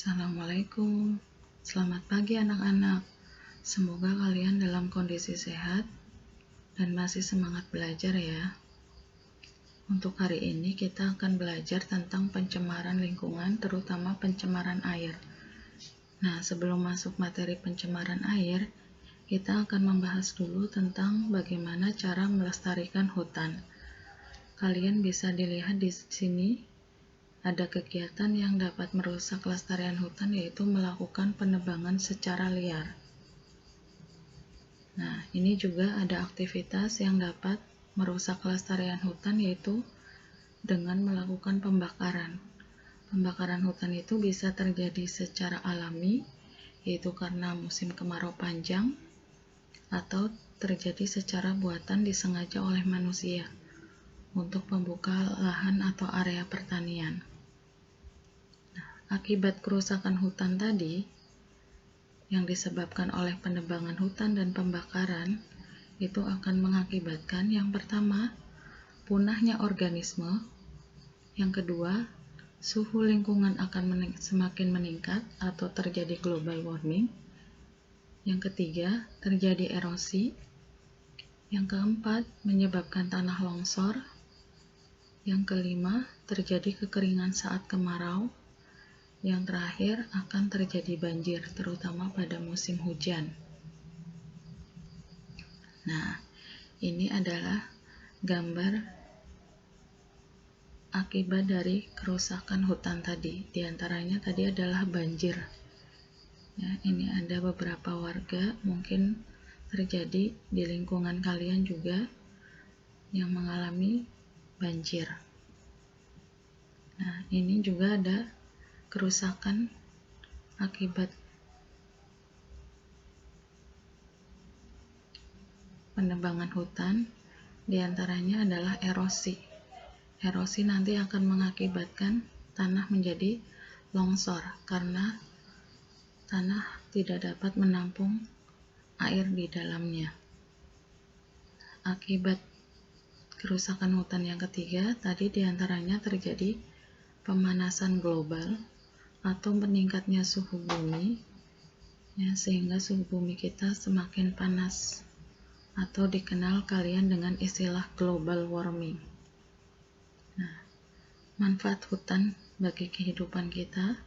Assalamualaikum, selamat pagi anak-anak. Semoga kalian dalam kondisi sehat dan masih semangat belajar ya. Untuk hari ini kita akan belajar tentang pencemaran lingkungan, terutama pencemaran air. Nah, sebelum masuk materi pencemaran air, kita akan membahas dulu tentang bagaimana cara melestarikan hutan. Kalian bisa dilihat di sini. Ada kegiatan yang dapat merusak kelestarian hutan, yaitu melakukan penebangan secara liar. Nah, ini juga ada aktivitas yang dapat merusak kelestarian hutan, yaitu dengan melakukan pembakaran. Pembakaran hutan itu bisa terjadi secara alami, yaitu karena musim kemarau panjang, atau terjadi secara buatan disengaja oleh manusia untuk membuka lahan atau area pertanian. Akibat kerusakan hutan tadi yang disebabkan oleh penebangan hutan dan pembakaran itu akan mengakibatkan yang pertama, punahnya organisme, yang kedua, suhu lingkungan akan semakin meningkat atau terjadi global warming, yang ketiga, terjadi erosi, yang keempat, menyebabkan tanah longsor, yang kelima, terjadi kekeringan saat kemarau, yang terakhir akan terjadi banjir, terutama pada musim hujan. Nah, ini adalah gambar akibat dari kerusakan hutan tadi. Di antaranya tadi adalah banjir. Ya, ini ada beberapa warga, mungkin terjadi di lingkungan kalian juga yang mengalami banjir. Nah, ini juga ada kerusakan akibat penebangan hutan, diantaranya adalah erosi. Erosi nanti akan mengakibatkan tanah menjadi longsor karena tanah tidak dapat menampung air di dalamnya. Akibat kerusakan hutan yang ketiga, tadi diantaranya terjadi pemanasan global atau meningkatnya suhu bumi, ya, sehingga suhu bumi kita semakin panas, atau dikenal kalian dengan istilah global warming. Nah, manfaat hutan bagi kehidupan kita,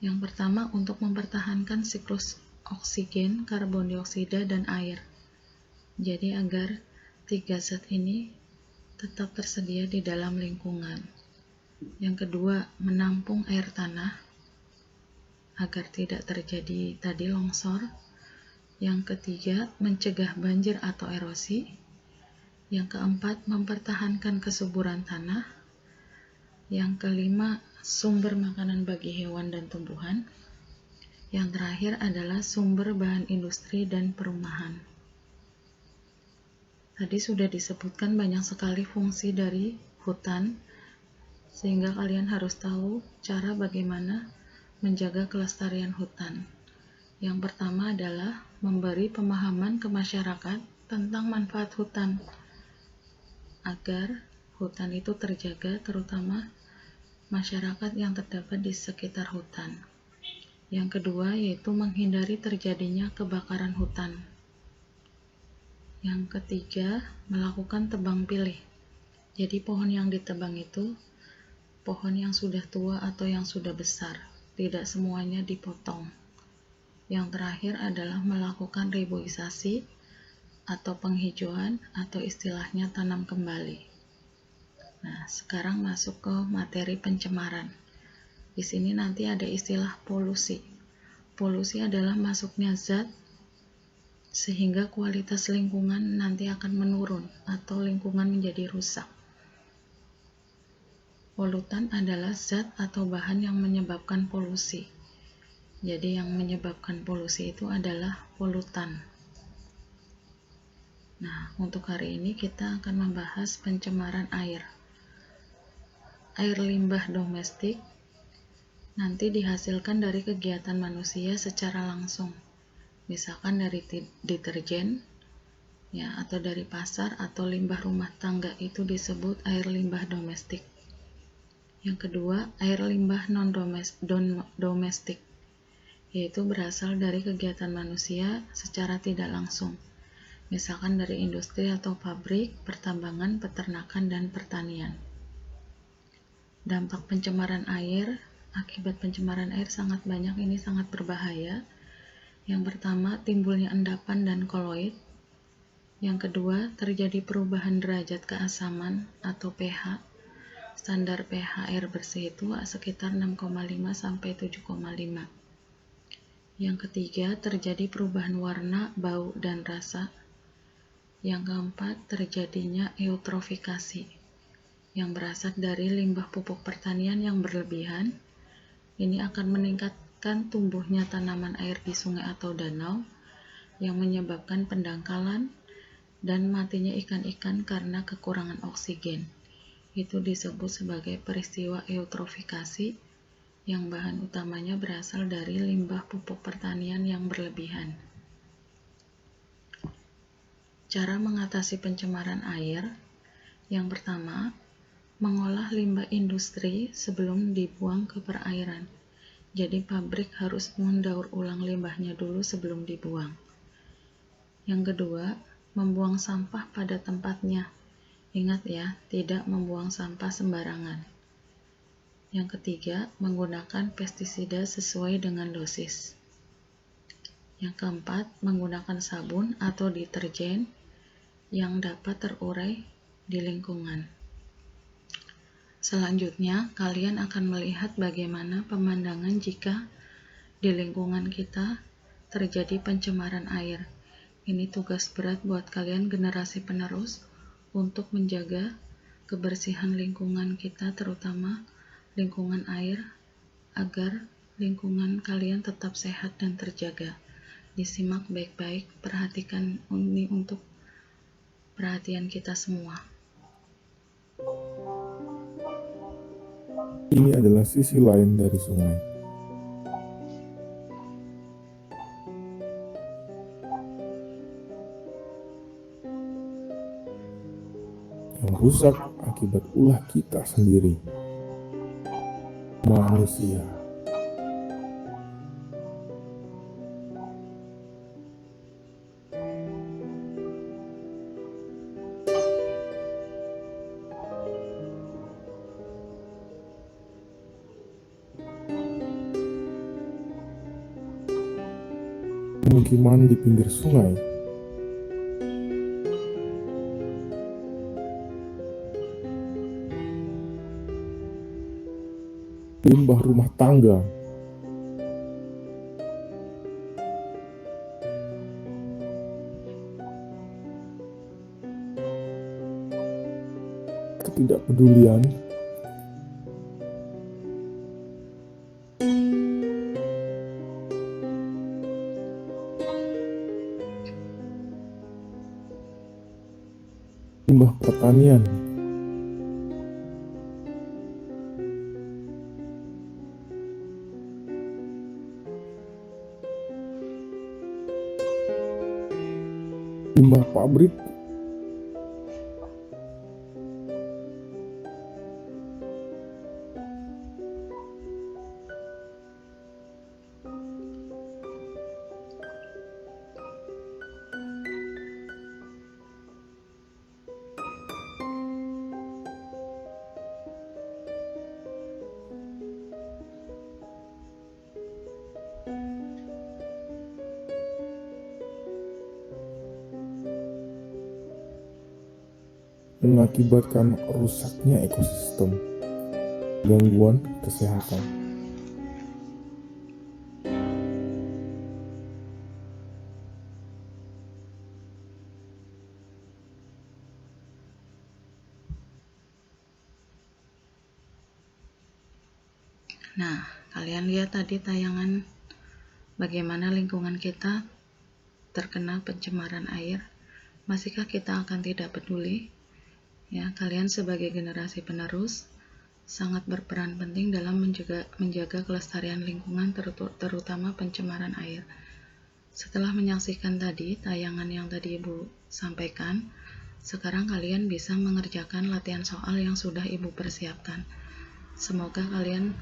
yang pertama untuk mempertahankan siklus oksigen, karbon dioksida, dan air. Jadi agar tiga zat ini tetap tersedia di dalam lingkungan. Yang kedua, menampung air tanah agar tidak terjadi tadi longsor. Yang ketiga, mencegah banjir atau erosi. Yang keempat, mempertahankan kesuburan tanah. Yang kelima, sumber makanan bagi hewan dan tumbuhan. Yang terakhir adalah sumber bahan industri dan perumahan. Tadi sudah disebutkan banyak sekali fungsi dari hutan, sehingga kalian harus tahu cara bagaimana menjaga kelestarian hutan. Yang pertama adalah memberi pemahaman ke masyarakat tentang manfaat hutan, agar hutan itu terjaga, terutama masyarakat yang terdapat di sekitar hutan. Yang kedua yaitu menghindari terjadinya kebakaran hutan. Yang ketiga, melakukan tebang pilih. Jadi pohon yang ditebang itu pohon yang sudah tua atau yang sudah besar, tidak semuanya dipotong. Yang terakhir adalah melakukan reboisasi atau penghijauan, atau istilahnya tanam kembali. Nah, sekarang masuk ke materi pencemaran. Di sini nanti ada istilah polusi. Polusi adalah masuknya zat sehingga kualitas lingkungan nanti akan menurun atau lingkungan menjadi rusak. Polutan adalah zat atau bahan yang menyebabkan polusi. Jadi yang menyebabkan polusi itu adalah polutan. Nah, untuk hari ini kita akan membahas pencemaran air. Air limbah domestik nanti dihasilkan dari kegiatan manusia secara langsung. Misalkan dari deterjen, ya, atau dari pasar, atau limbah rumah tangga, itu disebut air limbah domestik. Yang kedua, air limbah non-domestik. yaitu berasal dari kegiatan manusia secara tidak langsung, misalkan dari industri atau pabrik, pertambangan, peternakan, dan pertanian. Dampak pencemaran air, akibat pencemaran air sangat banyak, ini sangat berbahaya. Yang pertama, timbulnya endapan dan koloid. Yang kedua, terjadi perubahan derajat keasaman atau pH. Standar pH air bersih itu sekitar 6,5 sampai 7,5. Yang ketiga, terjadi perubahan warna, bau, dan rasa. Yang keempat, terjadinya eutrofikasi yang berasal dari limbah pupuk pertanian yang berlebihan. Ini akan meningkatkan tumbuhnya tanaman air di sungai atau danau yang menyebabkan pendangkalan dan matinya ikan-ikan karena kekurangan oksigen. Itu disebut sebagai peristiwa eutrofikasi yang bahan utamanya berasal dari limbah pupuk pertanian yang berlebihan. Cara mengatasi pencemaran air, yang pertama, mengolah limbah industri sebelum dibuang ke perairan. Jadi pabrik harus mendaur ulang limbahnya dulu sebelum dibuang. Yang kedua, membuang sampah pada tempatnya. Ingat ya, tidak membuang sampah sembarangan. Yang ketiga, menggunakan pestisida sesuai dengan dosis. Yang keempat, menggunakan sabun atau deterjen yang dapat terurai di lingkungan. Selanjutnya, kalian akan melihat bagaimana pemandangan jika di lingkungan kita terjadi pencemaran air. Ini tugas berat buat kalian generasi penerus untuk menjaga kebersihan lingkungan kita, terutama lingkungan air, agar lingkungan kalian tetap sehat dan terjaga. Disimak baik-baik, perhatikan ini untuk perhatian kita semua. Ini adalah sisi lain dari sungai. Yang rusak akibat ulah kita sendiri, manusia. Pemukiman di pinggir sungai, limbah rumah tangga, ketidakpedulian, limbah pertanian, limbah pabrik, mengakibatkan rusaknya ekosistem, gangguan kesehatan. Nah, kalian lihat tadi tayangan bagaimana lingkungan kita terkena pencemaran air. Masihkah kita akan tidak peduli? Ya, kalian sebagai generasi penerus sangat berperan penting dalam menjaga kelestarian lingkungan, terutama pencemaran air. Setelah menyaksikan tadi tayangan yang tadi Ibu sampaikan, sekarang kalian bisa mengerjakan latihan soal yang sudah Ibu persiapkan. Semoga kalian